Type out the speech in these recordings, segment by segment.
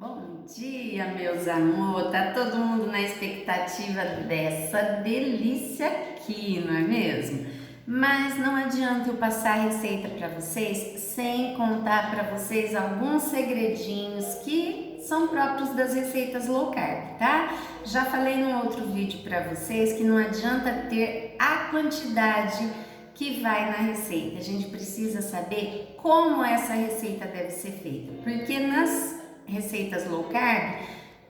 Bom dia, meus amor. Tá todo mundo na expectativa dessa delícia aqui, não é mesmo? Mas não adianta eu passar a receita para vocês sem contar para vocês alguns segredinhos que são próprios das receitas low carb, tá? Já falei num outro vídeo para vocês que não adianta ter a quantidade que vai na receita. A gente precisa saber como essa receita deve ser feita, porque nas receitas low carb,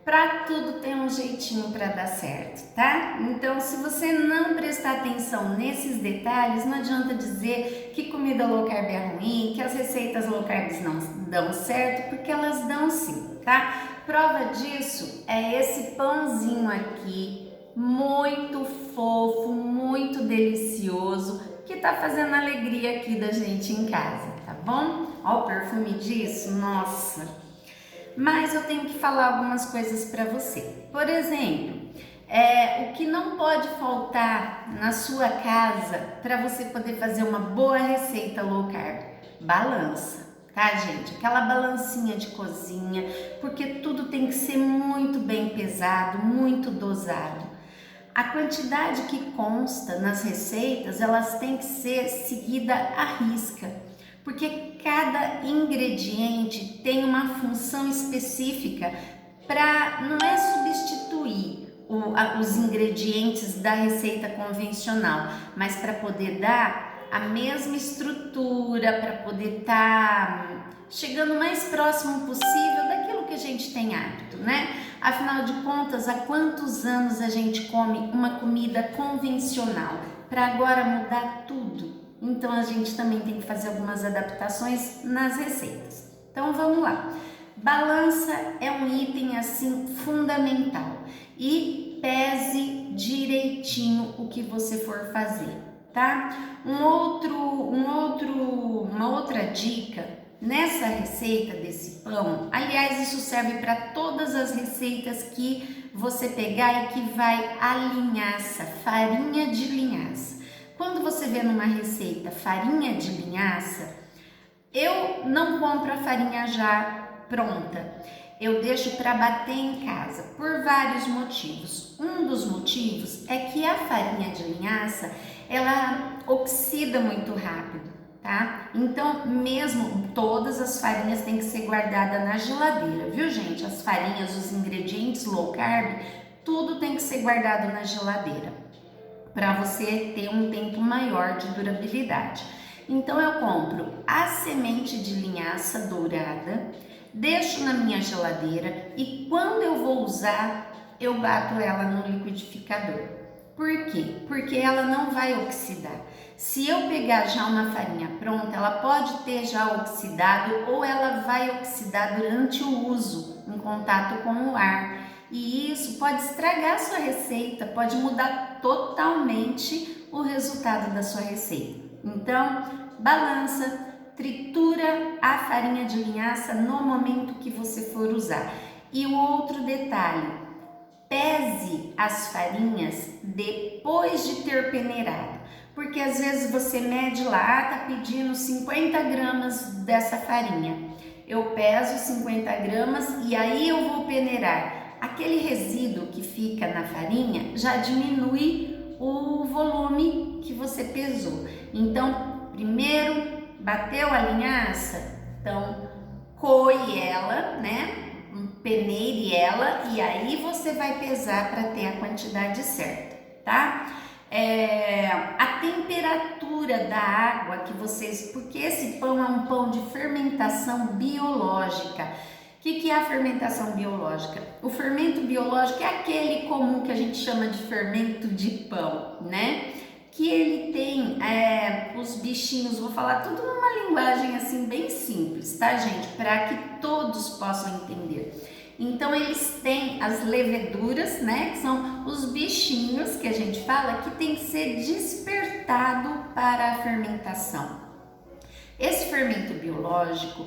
para tudo tem um jeitinho para dar certo, tá? Então, se você não prestar atenção nesses detalhes, não adianta dizer que comida low carb é ruim, que as receitas low carb não dão certo, porque elas dão sim, tá? Prova disso é esse pãozinho aqui, muito fofo, muito delicioso, que tá fazendo a alegria aqui da gente em casa, tá bom? Ó o perfume disso, nossa! Mas eu tenho que falar algumas coisas para você. Por exemplo, o que não pode faltar na sua casa para você poder fazer uma boa receita low carb? Balança, tá, gente? Aquela balancinha de cozinha, porque tudo tem que ser muito bem pesado, muito dosado. A quantidade que consta nas receitas, elas têm que ser seguida à risca, porque cada ingrediente tem uma função específica para não é substituir os ingredientes da receita convencional, mas para poder dar a mesma estrutura, para poder estar chegando o mais próximo possível daquilo que a gente tem hábito, né? Afinal de contas, há quantos anos a gente come uma comida convencional para agora mudar tudo? Então a gente também tem que fazer algumas adaptações nas receitas. Então vamos lá. Balança é um item assim fundamental e pese direitinho o que você for fazer, tá? Uma outra dica nessa receita desse pão, aliás, isso serve para todas as receitas que você pegar e que vai a linhaça, farinha de linhaça. Quando você vê numa receita farinha de linhaça, eu não compro a farinha já pronta. Eu deixo para bater em casa por vários motivos. Um dos motivos é que a farinha de linhaça, ela oxida muito rápido, tá? Então, mesmo todas as farinhas têm que ser guardadas na geladeira, viu, gente? As farinhas, os ingredientes low carb, tudo tem que ser guardado na geladeira, para você ter um tempo maior de durabilidade. Então eu compro a semente de linhaça dourada, deixo na minha geladeira e quando eu vou usar, eu bato ela no liquidificador. Por quê? Porque ela não vai oxidar. Se eu pegar já uma farinha pronta, ela pode ter já oxidado ou ela vai oxidar durante o uso, em contato com o ar. E isso pode estragar a sua receita, pode mudar totalmente o resultado da sua receita. Então, balança, tritura a farinha de linhaça no momento que você for usar. E o outro detalhe, pese as farinhas depois de ter peneirado, porque às vezes você mede lá, tá pedindo 50 gramas dessa farinha. Eu peso 50 gramas e aí eu vou peneirar. Aquele resíduo que fica na farinha já diminui o volume que você pesou. Então, primeiro bateu a linhaça, então coe ela, né? Peneire ela e aí você vai pesar para ter a quantidade certa, tá? A temperatura da água que vocês, porque esse pão é um pão de fermentação biológica. O que é a fermentação biológica? O fermento biológico é aquele comum que a gente chama de fermento de pão, né? Que ele tem os bichinhos, vou falar tudo numa linguagem assim bem simples, tá, gente? Para que todos possam entender. Então eles têm as leveduras, né? Que são os bichinhos que a gente fala que tem que ser despertado para a fermentação. Esse fermento biológico,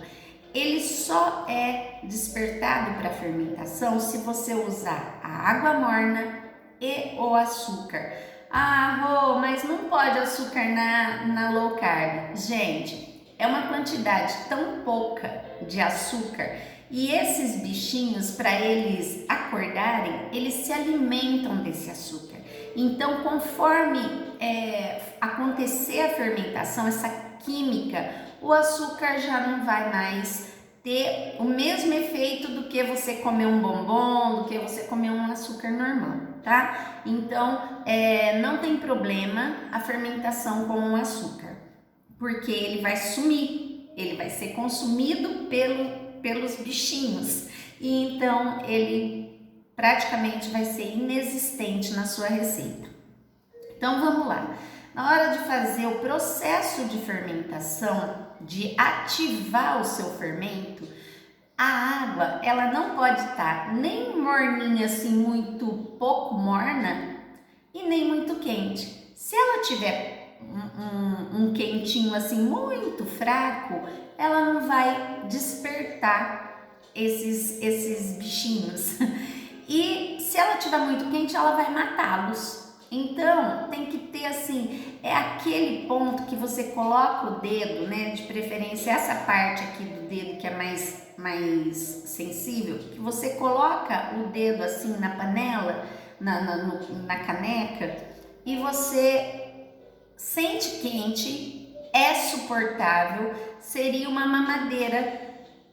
ele só é despertado para a fermentação se você usar a água morna e o açúcar. Ah, Rô, mas não pode açúcar na low carb. Gente, é uma quantidade tão pouca de açúcar E esses bichinhos, para eles acordarem, eles se alimentam desse açúcar. Então, conforme acontecer a fermentação, essa química, o açúcar já não vai mais ter o mesmo efeito do que você comer um bombom, do que você comer um açúcar normal, tá? Então, não tem problema a fermentação com o açúcar, porque ele vai sumir, ele vai ser consumido pelos bichinhos, e então ele praticamente vai ser inexistente na sua receita. Então vamos lá, na hora de fazer o processo de fermentação, de ativar o seu fermento, a água ela não pode estar nem morninha assim, muito pouco morna, e nem muito quente. Se ela tiver um quentinho assim muito fraco, ela não vai despertar esses bichinhos. E se ela tiver muito quente, ela vai matá-los. Então, tem que ter assim, aquele ponto que você coloca o dedo, né? De preferência essa parte aqui do dedo que é mais sensível, que você coloca o dedo assim na panela, na caneca, e você sente quente, é suportável, seria uma mamadeira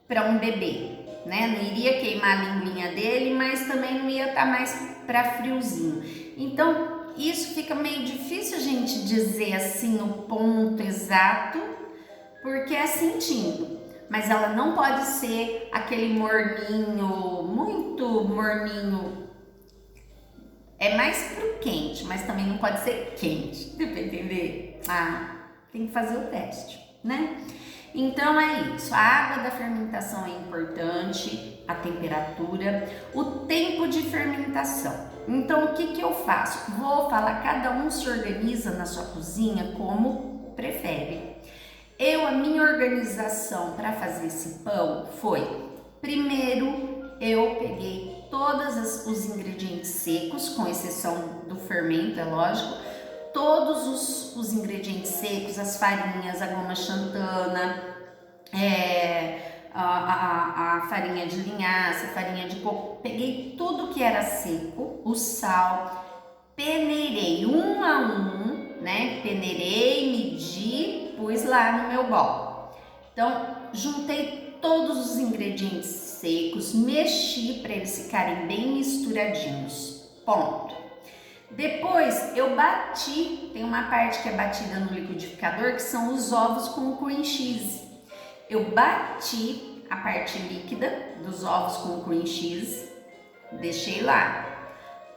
para um bebê, né? Não iria queimar a linguinha dele, mas também não ia estar mais para friozinho. Então, isso fica meio difícil a gente dizer assim o ponto exato, porque é sentindo. Mas ela não pode ser aquele morninho, muito morninho. É mais pro quente, mas também não pode ser quente. Deu pra entender? Tem que fazer o teste, né? Então é isso, a água da fermentação é importante, a temperatura, o tempo de fermentação. Então o que eu faço? Vou falar, cada um se organiza na sua cozinha como prefere. A minha organização para fazer esse pão foi, primeiro eu peguei todos os ingredientes secos, com exceção do fermento, é lógico, todos os ingredientes secos, as farinhas, a goma xantana, a farinha de linhaça, a farinha de coco, peguei tudo que era seco, o sal, peneirei um a um, né? Peneirei, medi, pus lá no meu bol. Então, juntei todos os ingredientes secos, mexi para eles ficarem bem misturadinhos. Ponto. Depois eu bati, tem uma parte que é batida no liquidificador, que são os ovos com cream cheese. Eu bati a parte líquida dos ovos com cream cheese, deixei lá.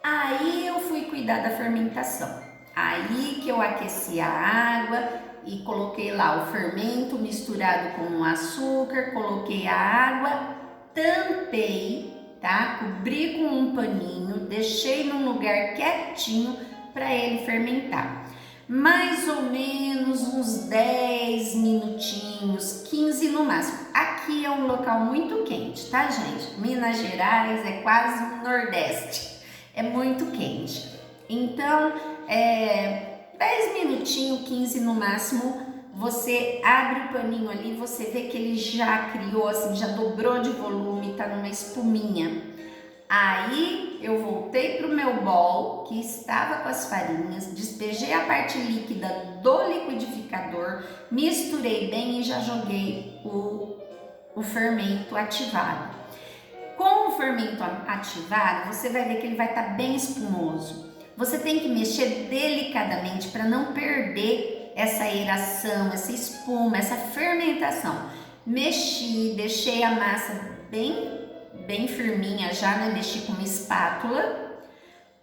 Aí eu fui cuidar da fermentação. Aí que eu aqueci a água e coloquei lá o fermento misturado com o açúcar, coloquei a água, tampei, tá? Cobri com um paninho, deixei num lugar quietinho para ele fermentar. Mais ou menos uns 10 minutinhos, 15 no máximo. Aqui é um local muito quente, tá, gente? Minas Gerais é quase um Nordeste, é muito quente. Então, 10 minutinhos, 15 no máximo, você abre o paninho ali, você vê que ele já criou, assim, já dobrou de volume, tá numa espuminha. Aí eu voltei pro meu bol que estava com as farinhas, despejei a parte líquida do liquidificador, misturei bem e já joguei o fermento ativado. Com o fermento ativado, você vai ver que ele vai estar bem espumoso. Você tem que mexer delicadamente para não perder essa aeração, essa espuma, essa fermentação. Mexi, deixei a massa bem firminha já, né? Mexi com uma espátula,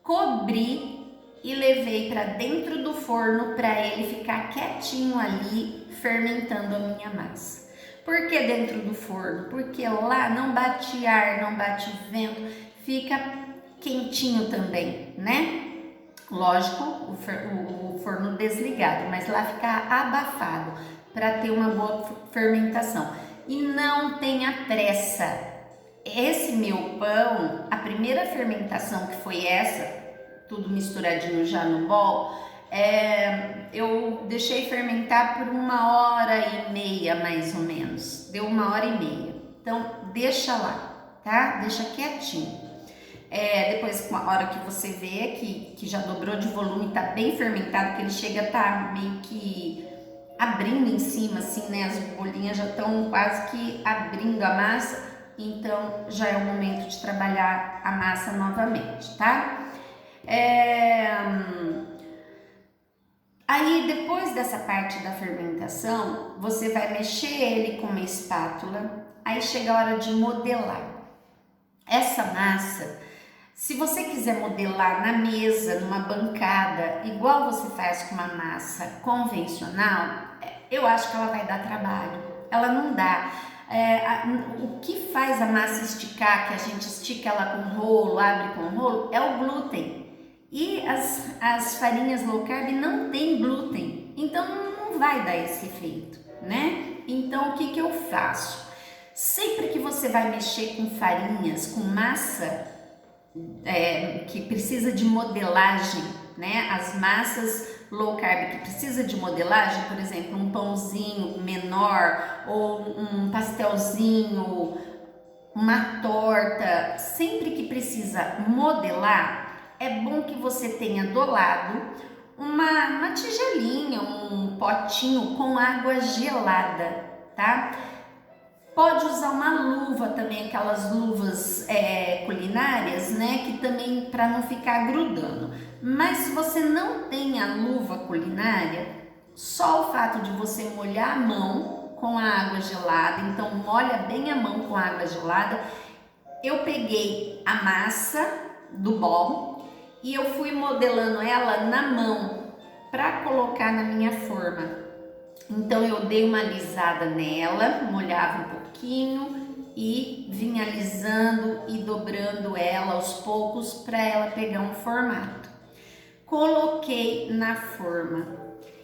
cobri e levei para dentro do forno para ele ficar quietinho ali fermentando a minha massa. Por que dentro do forno? Porque lá não bate ar, não bate vento, fica quentinho também, né? Lógico, o forno desligado, mas lá fica abafado para ter uma boa fermentação. E não tenha pressa. Esse meu pão, a primeira fermentação que foi essa, tudo misturadinho já no bol, eu deixei fermentar por 1h30 mais ou menos, deu 1h30. Então deixa lá, tá? Deixa quietinho. Depois, a hora que você vê que já dobrou de volume, tá bem fermentado, que ele chega a tá meio que abrindo em cima, assim, né? As bolinhas já estão quase que abrindo a massa, então já é o momento de trabalhar a massa novamente, tá? Aí, depois dessa parte da fermentação, você vai mexer ele com uma espátula, aí chega a hora de modelar. Essa massa, se você quiser modelar na mesa, numa bancada, igual você faz com uma massa convencional, eu acho que ela vai dar trabalho. Ela não dá. O que faz a massa esticar, que a gente estica ela com rolo, abre com rolo, é o glúten. E as farinhas low carb não tem glúten, então não vai dar esse efeito, né? Então o que eu faço? Sempre que você vai mexer com farinhas, com massa que precisa de modelagem, né? As massas low carb que precisa de modelagem, por exemplo, um pãozinho menor ou um pastelzinho, uma torta, sempre que precisa modelar, é bom que você tenha do lado uma tigelinha, um potinho com água gelada, tá? Pode usar uma luva também, aquelas luvas culinárias, né? Que também para não ficar grudando. Mas se você não tem a luva culinária, só o fato de você molhar a mão com a água gelada, então molha bem a mão com a água gelada. Eu peguei a massa do bol e eu fui modelando ela na mão para colocar na minha forma. Então eu dei uma alisada nela, molhava um pouquinho e vinha alisando e dobrando ela aos poucos para ela pegar um formato. Coloquei na forma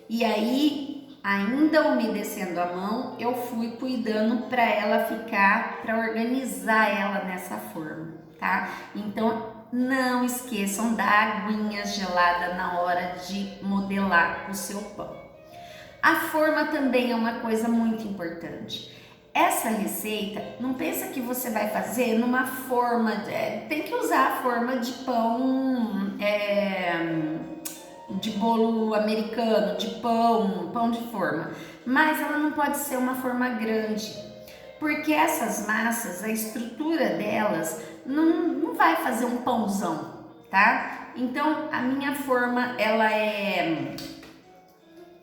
e aí, ainda umedecendo a mão, eu fui cuidando para ela ficar, para organizar ela nessa forma, tá? Então não esqueçam da aguinha gelada na hora de modelar o seu pão. A forma também é uma coisa muito importante. Essa receita, não pensa que você vai fazer numa forma, tem que usar a forma de pão, de bolo americano, de pão de forma, mas ela não pode ser uma forma grande, porque essas massas, a estrutura delas não vai fazer um pãozão, tá? Então a minha forma, ela é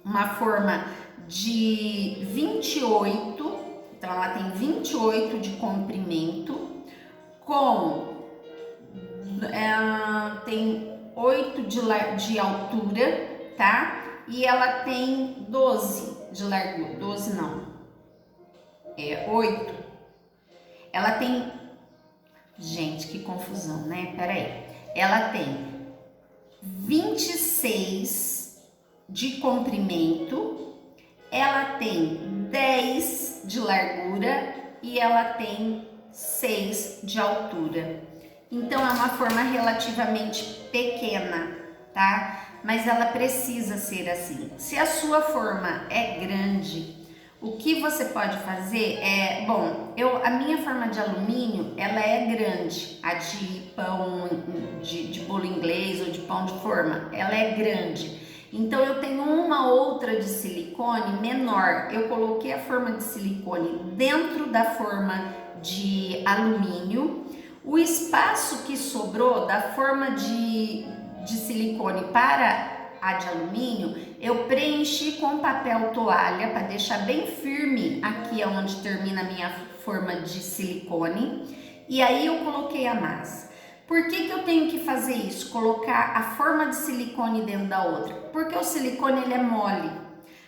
uma forma de 28, então ela tem 28 de comprimento, tem 8 de altura, tá? E ela tem 12 de largura, 12 não, 8. Ela tem, gente, que confusão, né? Peraí. Ela tem 26 de comprimento, ela tem 10 de largura e ela tem 6 de altura. Então é uma forma relativamente pequena, tá? Mas ela precisa ser assim. Se a sua forma é grande, o que você pode fazer a minha forma de alumínio, ela é grande, a de pão, de bolo inglês ou de pão de forma, ela é grande. Então eu tenho uma outra de silicone menor, eu coloquei a forma de silicone dentro da forma de alumínio, o espaço que sobrou da forma de silicone para a de alumínio, eu preenchi com papel toalha para deixar bem firme aqui onde termina a minha forma de silicone, e aí eu coloquei a massa. Por que eu tenho que fazer isso? Colocar a forma de silicone dentro da outra? Porque o silicone ele é mole.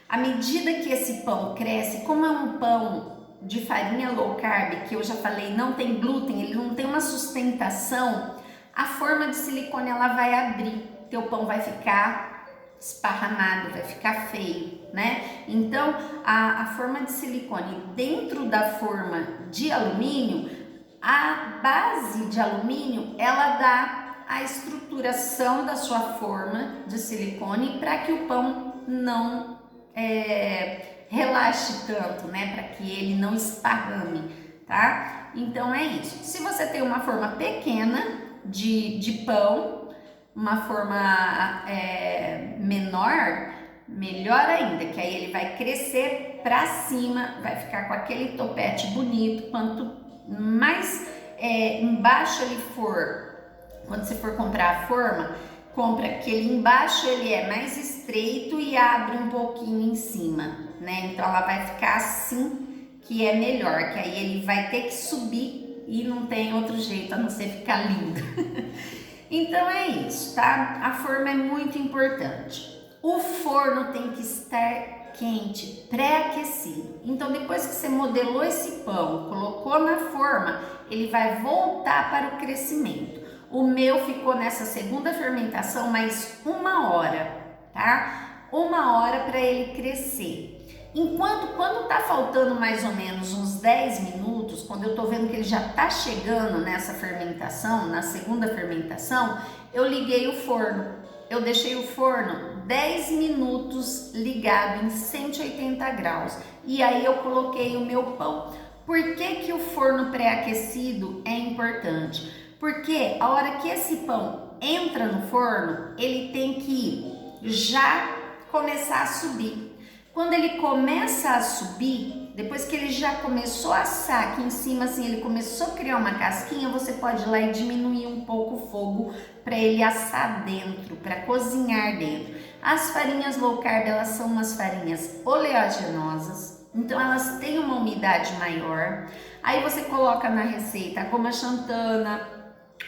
À medida que esse pão cresce, como é um pão de farinha low carb, que eu já falei, não tem glúten, ele não tem uma sustentação, a forma de silicone ela vai abrir, teu pão vai ficar esparramado, vai ficar feio, né? Então, a forma de silicone dentro da forma de alumínio, a base de alumínio, ela dá a estruturação da sua forma de silicone para que o pão não relaxe tanto, né? Para que ele não esparrame, tá? Então é isso. Se você tem uma forma pequena de pão, uma forma menor, melhor ainda, que aí ele vai crescer para cima, vai ficar com aquele topete bonito. Quanto mais embaixo ele for, quando você for comprar a forma, compra aquele embaixo, ele é mais estreito e abre um pouquinho em cima, né? Então ela vai ficar assim, que é melhor, que aí ele vai ter que subir e não tem outro jeito a não ser ficar lindo. Então é isso, tá? A forma é muito importante. O forno tem que estar quente, pré-aquecido. Então depois que você modelou esse pão, colocou na forma, ele vai voltar para o crescimento. O meu ficou nessa segunda fermentação mais 1 hora, tá? 1 hora para ele crescer. Enquanto, quando tá faltando mais ou menos uns 10 minutos, quando eu tô vendo que ele já tá chegando nessa fermentação, na segunda fermentação, eu liguei o forno. Eu deixei o forno 10 minutos ligado em 180 graus. E aí eu coloquei o meu pão. Por que o forno pré-aquecido é importante? Porque a hora que esse pão entra no forno, ele tem que já começar a subir. Quando ele começa a subir, depois que ele já começou a assar aqui em cima, assim, ele começou a criar uma casquinha, você pode ir lá e diminuir um pouco o fogo para ele assar dentro, para cozinhar dentro. As farinhas low carb, elas são umas farinhas oleaginosas, então elas têm uma umidade maior. Aí você coloca na receita a goma xantana,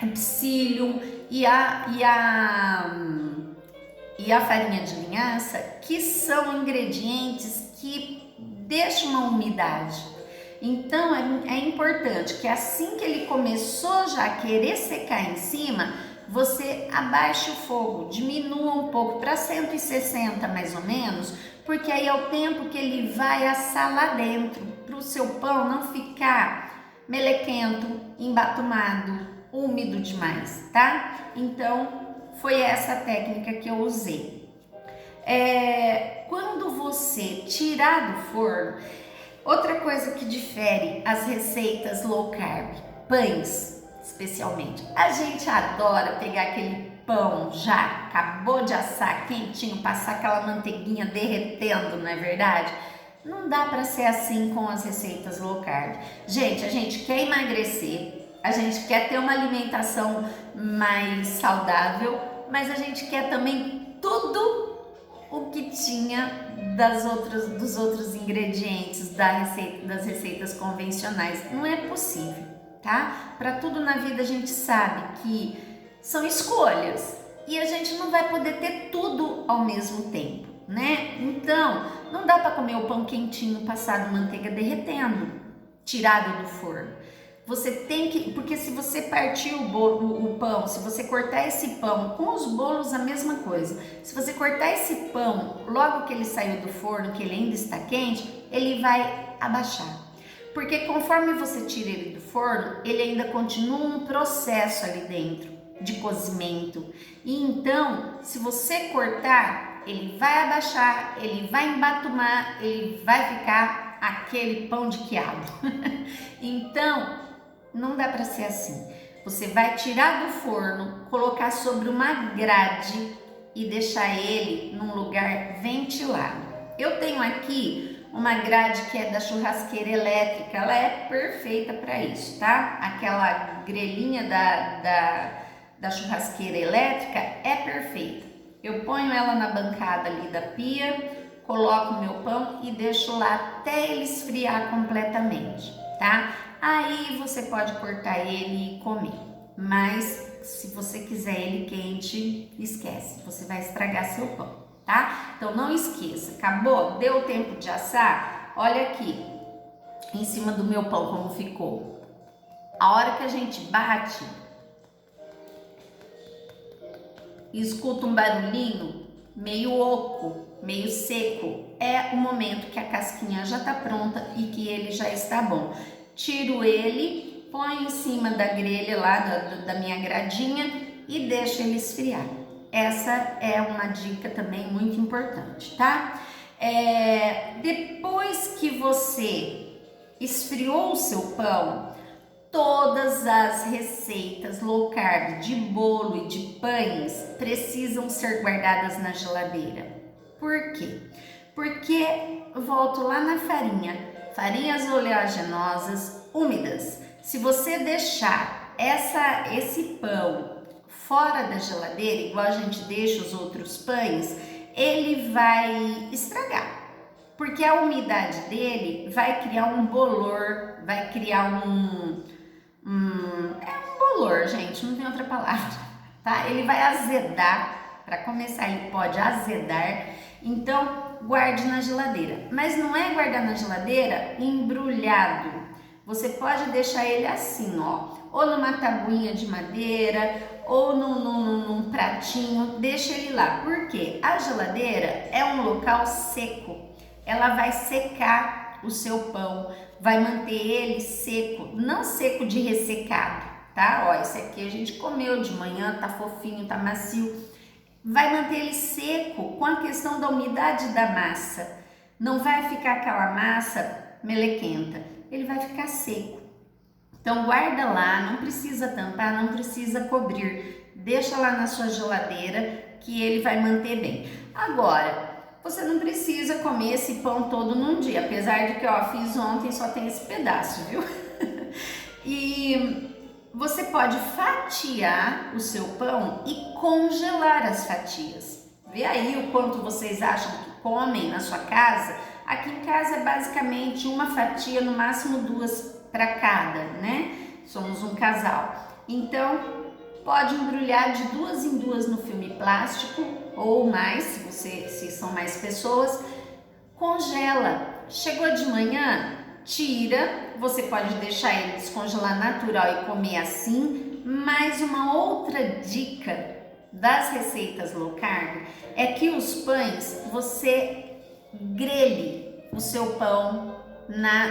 o psyllium e a farinha de linhaça, que são ingredientes que deixam uma umidade. Então é importante que assim que ele começou já a querer secar em cima, você abaixe o fogo, diminua um pouco para 160 mais ou menos, porque aí é o tempo que ele vai assar lá dentro, para o seu pão não ficar melequento, embatumado, úmido demais, tá? Então foi essa técnica que eu usei. Quando você tirar do forno, outra coisa que difere as receitas low carb, pães especialmente, a gente adora pegar aquele pão já acabou de assar quentinho, passar aquela manteiguinha derretendo, não é verdade? Não dá para ser assim com as receitas low carb. Gente, a gente quer emagrecer, a gente quer ter uma alimentação mais saudável, mas a gente quer também tudo o que tinha dos outros ingredientes das receitas convencionais. Não é possível, tá? Para tudo na vida a gente sabe que são escolhas e a gente não vai poder ter tudo ao mesmo tempo, né? Então, não dá para comer o pão quentinho passado manteiga derretendo, tirado do forno. Você tem que, porque se você partir o pão, se você cortar esse pão, com os bolos a mesma coisa, se você cortar esse pão logo que ele saiu do forno, que ele ainda está quente, ele vai abaixar. Porque conforme você tira ele do forno, ele ainda continua um processo ali dentro de cozimento. E então, se você cortar, ele vai abaixar, ele vai embatumar, ele vai ficar aquele pão de quiabo. Então, não dá para ser assim. Você vai tirar do forno, colocar sobre uma grade e deixar ele num lugar ventilado. Eu tenho aqui uma grade que é da churrasqueira elétrica, ela é perfeita para isso, tá? Aquela grelhinha da churrasqueira elétrica é perfeita. Eu ponho ela na bancada ali da pia, coloco o meu pão e deixo lá até ele esfriar completamente, tá? Aí você pode cortar ele e comer, mas se você quiser ele quente, esquece, você vai estragar seu pão, tá? Então não esqueça, acabou, deu tempo de assar, olha aqui, em cima do meu pão como ficou. A hora que a gente bate e escuta um barulhinho meio oco, meio seco, é o momento que a casquinha já tá pronta e que ele já está bom. Tiro ele, põe em cima da grelha lá da minha gradinha e deixo ele esfriar. Essa é uma dica também muito importante, tá? Depois que você esfriou o seu pão, todas as receitas low carb de bolo e de pães precisam ser guardadas na geladeira. Por quê? Porque volto lá na farinha, farinhas oleaginosas úmidas. Se você deixar esse pão fora da geladeira, igual a gente deixa os outros pães, ele vai estragar. Porque a umidade dele vai criar um bolor, vai criar um bolor, gente, não tem outra palavra, tá? Ele vai azedar, para começar ele pode azedar, então guarde na geladeira. Mas não é guardar na geladeira embrulhado, você pode deixar ele assim, ó, ou numa tabuinha de madeira, ou num pratinho, deixa ele lá. Por quê? A geladeira é um local seco, ela vai secar o seu pão, vai manter ele seco, não seco de ressecado, tá? Ó, esse aqui a gente comeu de manhã, tá fofinho, tá macio. Vai manter ele seco com a questão da umidade da massa. Não vai ficar aquela massa melequenta, ele vai ficar seco. Então guarda lá, não precisa tampar, não precisa cobrir. Deixa lá na sua geladeira que ele vai manter bem. Agora, você não precisa comer esse pão todo num dia, apesar de que, ó, fiz ontem, só tem esse pedaço, viu? E você pode fatiar o seu pão e congelar as fatias. Vê aí o quanto vocês acham que comem na sua casa. Aqui em casa é basicamente uma fatia, no máximo 2 para cada, né? Somos um casal. Então, pode embrulhar de 2 em 2 no filme plástico ou mais, se são mais pessoas, congela. Chegou de manhã, tira, você pode deixar ele descongelar natural e comer assim. Mas uma outra dica das receitas low carb é que os pães, você grelhe o seu pão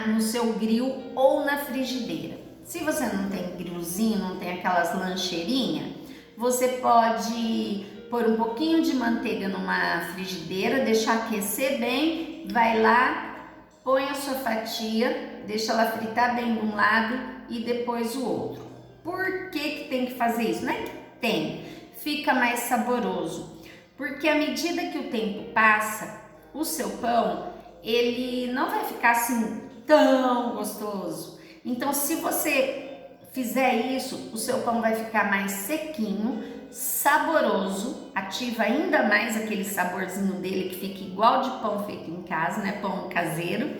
no seu grill ou na frigideira. Se você não tem grillzinho, não tem aquelas lancheirinhas, você pode pôr um pouquinho de manteiga numa frigideira, deixar aquecer bem, vai lá, põe a sua fatia, deixa ela fritar bem de um lado e depois o outro. Por que tem que fazer isso? Não é que tem, fica mais saboroso, porque à medida que o tempo passa, o seu pão, ele não vai ficar assim tão gostoso. Então, se você fizer isso, o seu pão vai ficar mais sequinho, saboroso, ativa ainda mais aquele saborzinho dele que fica igual de pão feito em casa, né? Pão caseiro.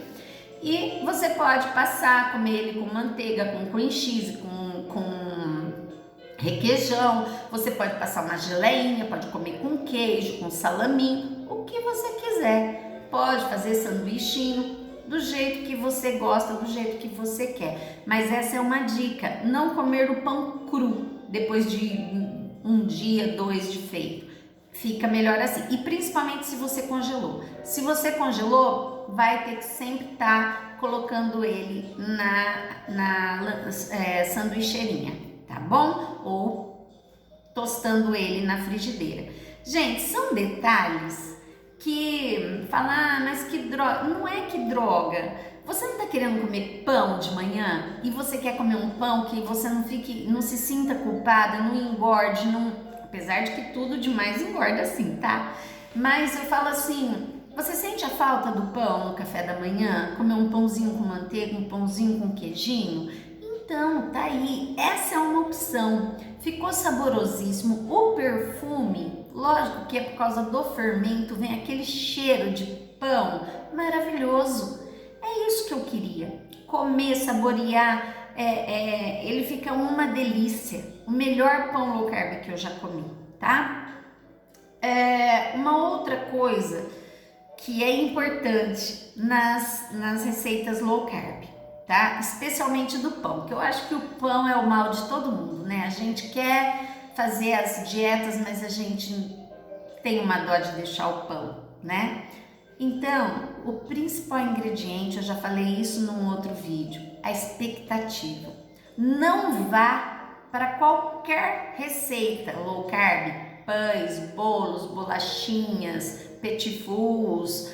E você pode passar, comer ele com manteiga, com cream cheese, com requeijão. Você pode passar uma geleinha, pode comer com queijo, com salaminho, o que você quiser. Pode fazer sanduichinho, do jeito que você gosta, do jeito que você quer. Mas essa é uma dica, não comer o pão cru depois de 1 dia, 2 de feito. Fica melhor assim. E principalmente se você congelou. Se você congelou, vai ter que sempre estar colocando ele na sanduicheirinha, tá bom? Ou tostando ele na frigideira. Gente, são detalhes que fala, mas que droga, não é que droga. Você não tá querendo comer pão de manhã e você quer comer um pão que você não se sinta culpada, não engorde, apesar de que tudo demais engorda assim, tá? Mas eu falo assim, você sente a falta do pão no café da manhã? Comer um pãozinho com manteiga, um pãozinho com queijinho? Então, tá aí, essa é uma opção. Ficou saborosíssimo. O perfume, lógico que é por causa do fermento, vem aquele cheiro de pão maravilhoso. É isso que eu queria, comer, saborear, ele fica uma delícia. O melhor pão low carb que eu já comi, tá? Uma outra coisa que é importante nas receitas low carb, tá? Especialmente do pão, que eu acho que o pão é o mal de todo mundo, né? A gente quer fazer as dietas, mas a gente tem uma dó de deixar o pão, né? Então, o principal ingrediente, eu já falei isso num outro vídeo, a expectativa. Não vá para qualquer receita low carb, pães, bolos, bolachinhas, petit fours,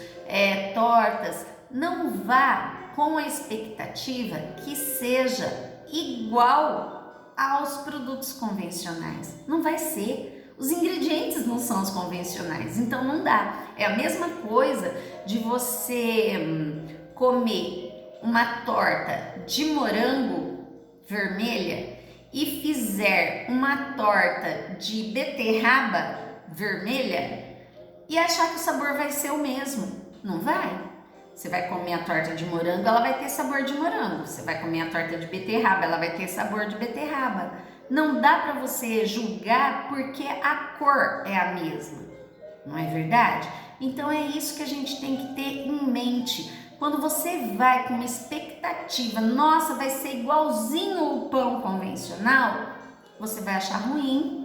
tortas, não vá com a expectativa que seja igual aos produtos convencionais. Não vai ser. Os ingredientes não são os convencionais, então não dá. É a mesma coisa de você comer uma torta de morango vermelha e fizer uma torta de beterraba vermelha e achar que o sabor vai ser o mesmo. Não vai. Você vai comer a torta de morango, ela vai ter sabor de morango. Você vai comer a torta de beterraba, ela vai ter sabor de beterraba. Não dá para você julgar porque a cor é a mesma. Não é verdade? Então é isso que a gente tem que ter em mente. Quando você vai com uma expectativa, nossa, vai ser igualzinho o pão convencional, você vai achar ruim,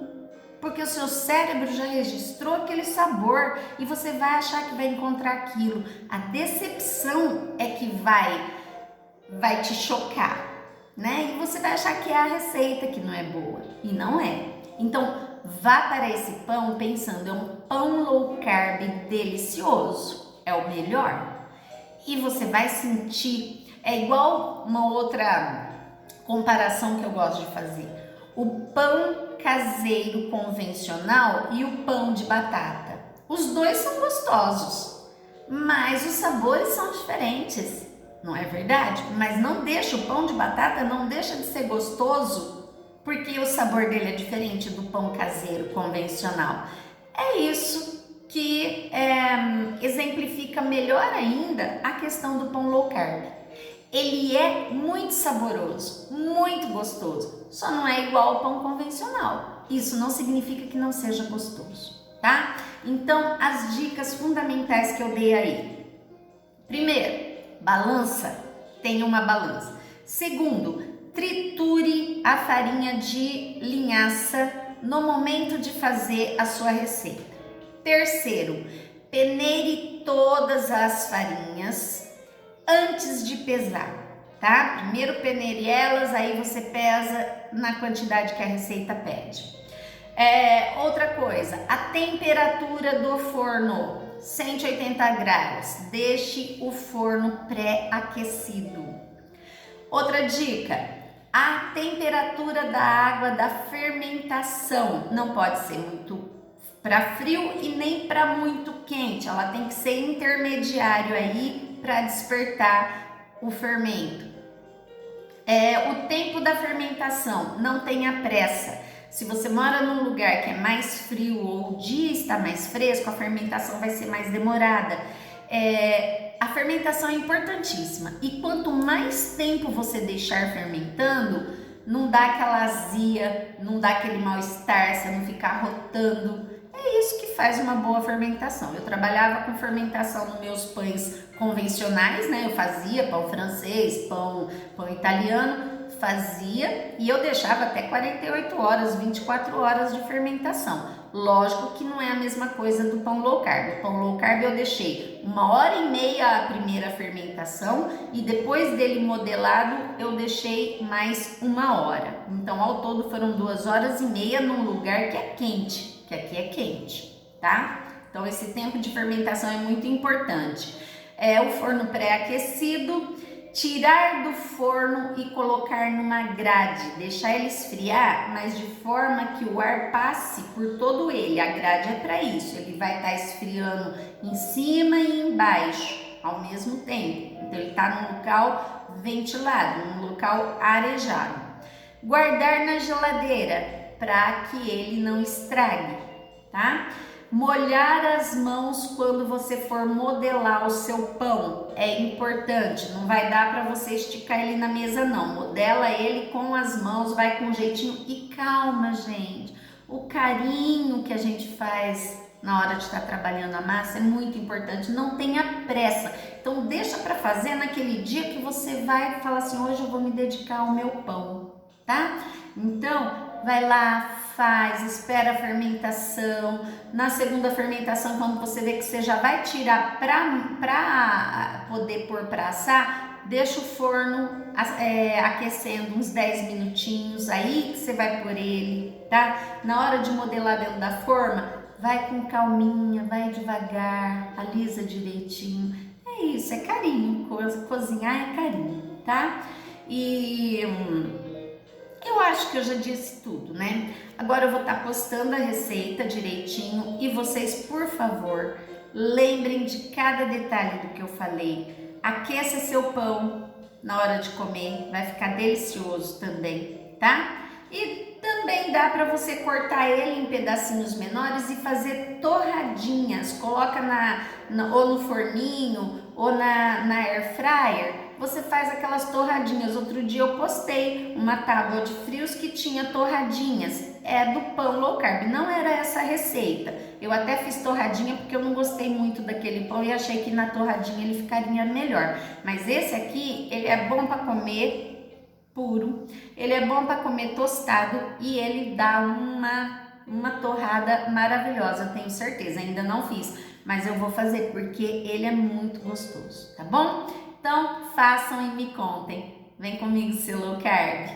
porque o seu cérebro já registrou aquele sabor e você vai achar que vai encontrar aquilo. A decepção é que vai te chocar, né? E você vai achar que é a receita que não é boa, e não é. Então, vá para esse pão pensando, é um pão low carb delicioso, é o melhor. E você vai sentir, é igual uma outra comparação que eu gosto de fazer. O pão caseiro convencional e o pão de batata. Os dois são gostosos, mas os sabores são diferentes, não é verdade? Mas não deixa, o pão de batata não deixa de ser gostoso porque o sabor dele é diferente do pão caseiro convencional. É isso que exemplifica melhor ainda a questão do pão low carb. Ele é muito saboroso, muito gostoso, só não é igual ao pão convencional. Isso não significa que não seja gostoso, tá? Então, as dicas fundamentais que eu dei aí. Primeiro, balança, tenha uma balança. Segundo, triture a farinha de linhaça no momento de fazer a sua receita. Terceiro, peneire todas as farinhas antes de pesar, tá? Primeiro peneire elas, aí você pesa na quantidade que a receita pede. Outra coisa, a temperatura do forno, 180 graus, deixe o forno pré-aquecido. Outra dica, a temperatura da água da fermentação não pode ser muito para frio e nem para muito quente, ela tem que ser intermediário aí para despertar o fermento. O tempo da fermentação, não tenha pressa. Se você mora num lugar que é mais frio ou o dia está mais fresco, a fermentação vai ser mais demorada. A fermentação é importantíssima e quanto mais tempo você deixar fermentando, não dá aquela azia, não dá aquele mal-estar, você não ficar rotando. É isso que faz uma boa fermentação. Eu trabalhava com fermentação nos meus pães convencionais, né? Eu fazia pão francês, pão italiano, fazia e eu deixava até 48 horas, 24 horas de fermentação. Lógico que não é a mesma coisa do pão low carb. O pão low carb eu deixei 1h30 a primeira fermentação e depois dele modelado eu deixei mais 1 hora. Então ao todo foram 2h30 num lugar que é quente, que aqui é quente, tá? Então esse tempo de fermentação é muito importante. O forno pré-aquecido, tirar do forno e colocar numa grade, deixar ele esfriar, mas de forma que o ar passe por todo ele. A grade é para isso, ele vai estar esfriando em cima e embaixo ao mesmo tempo. Então ele está num local ventilado, num local arejado. Guardar na geladeira para que ele não estrague, tá? Molhar as mãos quando você for modelar o seu pão é importante, não vai dar para você esticar ele na mesa não, modela ele com as mãos, vai com jeitinho e calma, gente. O carinho que a gente faz na hora de estar trabalhando a massa é muito importante, não tenha pressa. Então deixa para fazer naquele dia que você vai falar assim, hoje eu vou me dedicar ao meu pão, tá? Então vai lá, faz, espera a fermentação. Na segunda fermentação, quando você vê que você já vai tirar para poder pôr para assar, deixa o forno aquecendo uns 10 minutinhos, aí que você vai pôr ele, tá? Na hora de modelar dentro da forma, vai com calminha, vai devagar, alisa direitinho. É É isso, é carinho. Cozinhar é carinho, tá? E eu acho que eu já disse tudo, né? Agora eu vou estar postando a receita direitinho e vocês, por favor, lembrem de cada detalhe do que eu falei. Aqueça seu pão na hora de comer, vai ficar delicioso também, tá? E também dá para você cortar ele em pedacinhos menores e fazer torradinhas. Coloca ou no forninho ou na air fryer. Você faz aquelas torradinhas. Outro dia eu postei uma tábua de frios que tinha torradinhas. É do pão low carb, não era essa a receita. Eu até fiz torradinha porque eu não gostei muito daquele pão e achei que na torradinha ele ficaria melhor. Mas esse aqui, ele é bom para comer puro, ele é bom para comer tostado e ele dá uma torrada maravilhosa, tenho certeza. Ainda não fiz, mas eu vou fazer porque ele é muito gostoso, tá bom? Então façam e me contem. Vem comigo, seu low carb.